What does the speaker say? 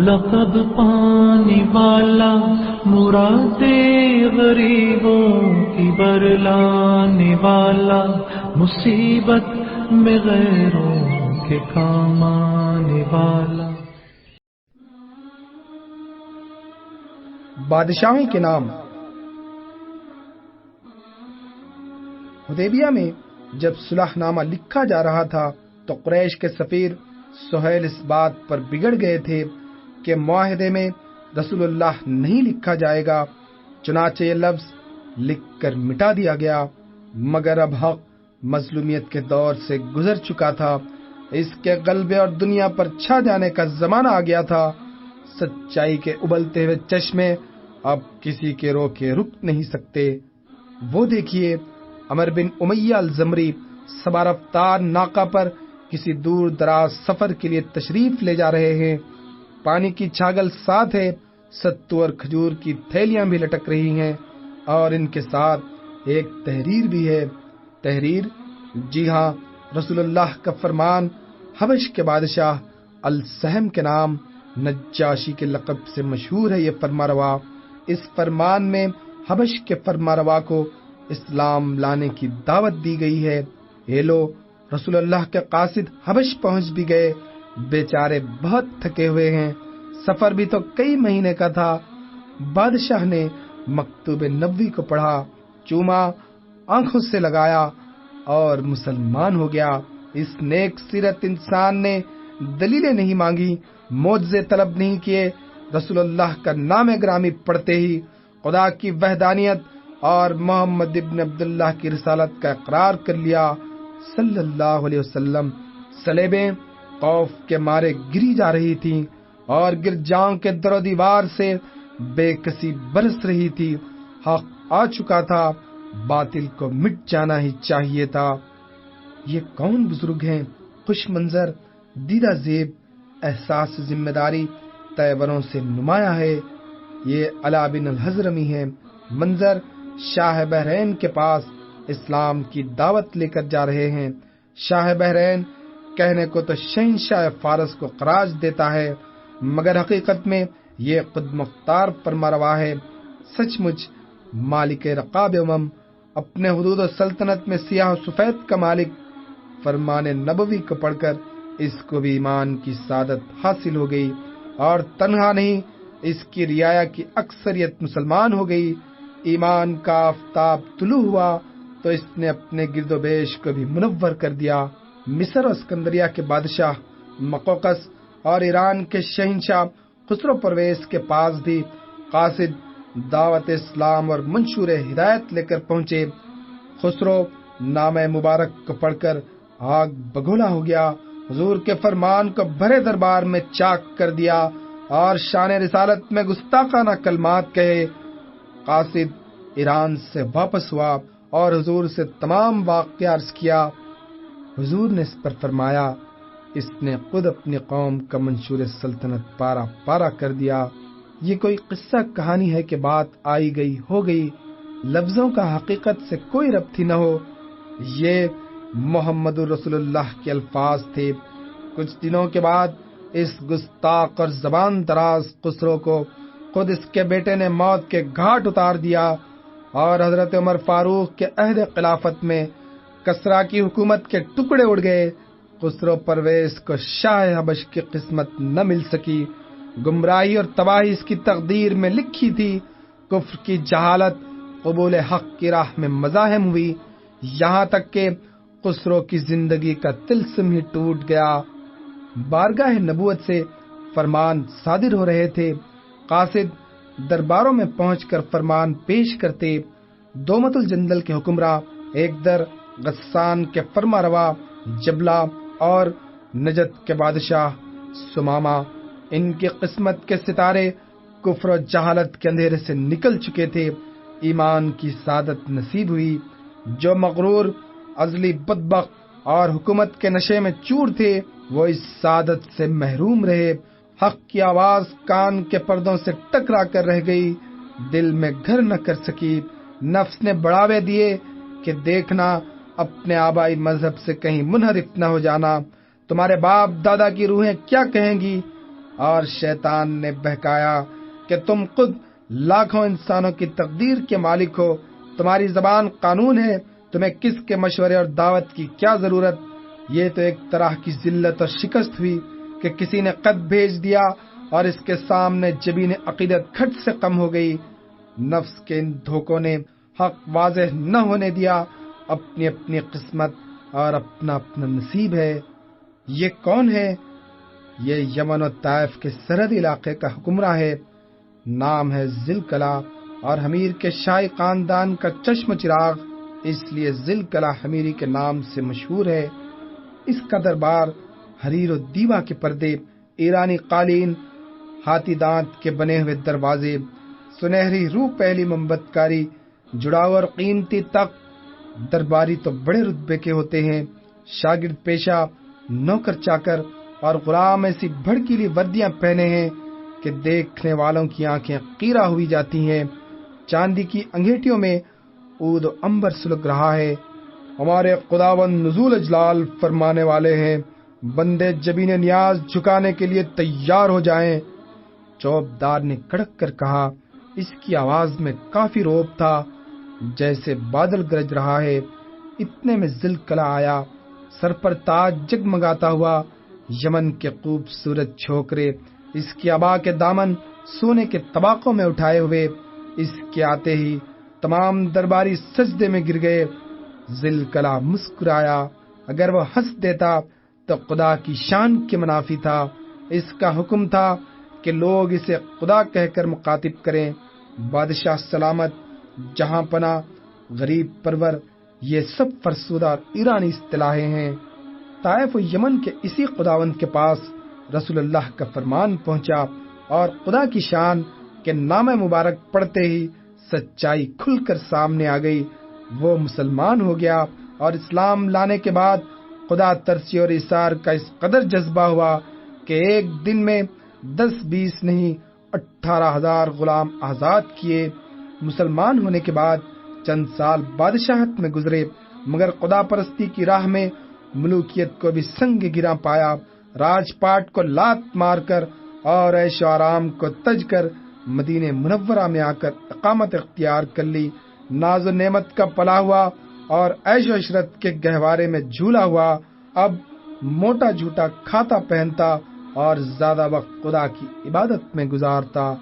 لقب پانے والا، مراد غریبوں کی برلانے والا، مصیبت میں غیروں کے کام آنے والا۔ بادشاہوں کے نام۔ حدیبیہ میں جب صلح نامہ لکھا جا رہا تھا تو قریش کے سفیر سہیل اس بات پر بگڑ گئے تھے کہ معاہدے میں رسول اللہ نہیں لکھا جائے گا، چنانچہ یہ لفظ لکھ کر مٹا دیا گیا، مگر اب حق مظلومیت کے دور سے گزر چکا تھا، اس کے غلبے اور دنیا پر چھا جانے کا زمانہ آ گیا تھا، سچائی کے ابلتے ہوئے چشمے اب کسی کے روکے رک نہیں سکتے۔ وہ دیکھیے، عمر بن امیہ الزمری سوار رفتار ناقہ پر کسی دور دراز سفر کے لیے تشریف لے جا رہے ہیں، پانی کی چھاگل ساتھ ہے، ستو اور کھجور کی تھیلیاں بھی لٹک رہی ہیں، اور ان کے ساتھ ایک تحریر بھی ہے۔ تحریر؟ جی ہاں، رسول اللہ کا فرمان، حبش کے بادشاہ السہم کے نام، نجاشی کے لقب سے مشہور ہے یہ فرمانروا۔ اس فرمان میں حبش کے فرمانروا کو اسلام لانے کی دعوت دی گئی ہے۔ یہ لو، رسول اللہ کے قاصد حبش پہنچ بھی گئے، بیچارے بہت تھکے ہوئے ہیں، سفر بھی تو کئی مہینے کا تھا۔ بادشاہ نے مکتوب نبوی کو پڑھا، چوما، آنکھوں سے لگایا اور مسلمان ہو گیا۔ اس نیک سیرت انسان نے دلیلیں نہیں مانگی، معجزے طلب نہیں کیے، رسول اللہ کا نام گرامی پڑھتے ہی خدا کی وحدانیت اور محمد ابن عبداللہ کی رسالت کا اقرار کر لیا صلی اللہ علیہ وسلم۔ صلیبیں خوف کے مارے گری جا رہی تھیں اور گرجاؤں کے در و دیوار سے بے کسی برس رہی تھی۔ حق آ چکا تھا، باطل کو مٹ جانا ہی چاہیے تھا۔ یہ کون بزرگ ہیں؟ خوش منظر، دیدہ زیب، احساس ذمہ داری تیوروں سے نمایاں ہے۔ یہ علا بن الحضرمی ہیں، منظر شاہ بحرین کے پاس اسلام کی دعوت لے کر جا رہے ہیں۔ شاہ بحرین کہنے کو تو شہنشاہ فارس کو خراج دیتا ہے، مگر حقیقت میں یہ خود مختار فرمانروا ہے، سچ مچ مالک رقاب امم، اپنے حدود و سلطنت میں سیاہ و سفید کا مالک۔ فرمان نبوی کو پڑھ کر اس کو بھی ایمان کی سعادت حاصل ہو گئی، اور تنہا نہیں، اس کی رعایا کی اکثریت مسلمان ہو گئی۔ ایمان کا آفتاب طلوع ہوا تو اس نے اپنے گرد و بیش کو بھی منور کر دیا۔ مصر و اسکندریہ کے بادشاہ مقوقس اور ایران کے شہنشاہ خسرو پرویز کے پاس بھی قاصد دعوت اسلام اور منشور ہدایت لے کر پہنچے۔ خسرو نام مبارک کو پڑھ کر آگ بگولا ہو گیا، حضور کے فرمان کو بھرے دربار میں چاک کر دیا اور شان رسالت میں گستاخانہ کلمات کہے۔ قاصد ایران سے واپس ہوا اور حضور سے تمام واقعہ عرض کیا۔ حضور نے اس پر فرمایا، اس نے خود اپنی قوم کا منشور سلطنت پارا پارا کر دیا۔ یہ کوئی قصہ کہانی ہے کہ بات آئی گئی ہو گئی، لفظوں کا حقیقت سے کوئی ربط ہی نہ ہو۔ یہ محمد رسول اللہ کے الفاظ تھے۔ کچھ دنوں کے بعد اس گستاخ اور زبان دراز خسرو کو خود اس کے بیٹے نے موت کے گھاٹ اتار دیا، اور حضرت عمر فاروق کے عہد خلافت میں کسرا کی حکومت کے ٹکڑے اڑ گئے۔ خسرو پرویز کو شاہ حبش کی قسمت نہ مل سکی، گمراہی اور تباہی اس کی تقدیر میں لکھی تھی۔ کفر کی جہالت قبول حق کی راہ میں مزاحم ہوئی، یہاں تک کہ خسرو کی زندگی کا طلسم ہی ٹوٹ گیا۔ بارگاہ نبوت سے فرمان صادر ہو رہے تھے، قاصد درباروں میں پہنچ کر فرمان پیش کرتے۔ دومت الجندل کے حکمراں، ایک در غسان کے فرمانروا جبلہ اور نجد کے بادشاہ سمامہ، ان کی قسمت کے ستارے کفر و جہالت کے اندھیرے سے نکل چکے تھے، ایمان کی سعادت نصیب ہوئی۔ جو مغرور، عزلی، بدبخت اور حکومت کے نشے میں چور تھے، وہ اس سعادت سے محروم رہے۔ حق کی آواز کان کے پردوں سے ٹکرا کر رہ گئی، دل میں گھر نہ کر سکی۔ نفس نے بڑھاوے دیے کہ دیکھنا، اپنے آبائی مذہب سے کہیں منحرف نہ ہو جانا، تمہارے باپ دادا کی روحیں کیا کہیں گی، اور شیطان نے بہکایا کہ تم خود لاکھوں انسانوں کی تقدیر کے مالک ہو، تمہاری زبان قانون ہے، تمہیں کس کے مشورے اور دعوت کی کیا ضرورت؟ یہ تو ایک طرح کی ذلت اور شکست ہوئی کہ کسی نے خط بھیج دیا اور اس کے سامنے جبین عقیدت کھٹ سے کم ہو گئی۔ نفس کے ان دھوکوں نے حق واضح نہ ہونے دیا۔ اپنی اپنی قسمت اور اپنا اپنا نصیب ہے۔ یہ کون ہے؟ یہ یمن و طائف کے سرحدی علاقے کا حکمراں ہے، نام ہے ذی القلع، اور حمیر کے شاہی خاندان کا چشم چراغ، اس لیے ذی القلع حمیری کے نام سے مشہور ہے۔ اس کا دربار حریر و دیبا کے پردے، ایرانی قالین، ہاتھی دانت کے بنے ہوئے دروازے، سنہری روح پہلی منبت کاری، جڑاؤ اور قیمتی تخت۔ درباری تو بڑے رتبے کے ہوتے ہیں، شاگرد پیشہ، نوکر چاکر اور غلام ایسی بھڑکیلی وردیاں پہنے ہیں کہ دیکھنے والوں کی آنکھیں قیرہ ہوئی جاتی ہیں۔ چاندی کی انگیٹھیوں میں عود و عنبر سلگ رہا ہے۔ ہمارے خداوند نزول اجلال فرمانے والے ہیں، بندے جبین نیاز جھکانے کے لیے تیار ہو جائیں۔ چوبدار نے کڑک کر کہا، اس کی آواز میں کافی روب تھا، جیسے بادل گرج رہا ہے۔ اتنے میں ذی القلع آیا، سر پر تاج جگمگاتا ہوا، یمن کے خوبصورت چھوکرے، اس کی عبا کے دامن سونے کے طباقوں میں اٹھائے ہوئے۔ اس کے آتے ہی تمام درباری سجدے میں گر گئے۔ ذی القلع مسکرایا، اگر وہ ہنس دیتا تو خدا کی شان کے منافی تھا۔ اس کا حکم تھا کہ لوگ اسے خدا کہہ کر مخاطب کریں۔ بادشاہ سلامت، جہاں پناہ، غریب پرور، یہ سب فرسودہ اور ایرانی اصطلاحیں ہیں۔ طائف و یمن کے اسی خداوند کے پاس رسول اللہ کا فرمان پہنچا، اور خدا کی شان کے نام مبارک پڑھتے ہی سچائی کھل کر سامنے آ گئی۔ وہ مسلمان ہو گیا، اور اسلام لانے کے بعد خدا ترسی اور ایثار کا اس قدر جذبہ ہوا کہ ایک دن میں 10-20 نہیں 18,000 غلام آزاد کیے۔ مسلمان ہونے کے بعد چند سال بادشاہت میں گزرے، مگر خدا پرستی کی راہ میں ملوکیت کو بھی سنگ گراں پایا۔ راج پاٹ کو لات مار کر اور عیش و آرام کو تج کر مدینہ منورہ میں آ کر اقامت اختیار کر لی۔ ناز و نعمت کا پلا ہوا اور عیش و عشرت کے گہوارے میں جھولا ہوا۔ اب موٹا جھوٹا کھاتا پہنتا اور زیادہ وقت خدا کی عبادت میں گزارتا۔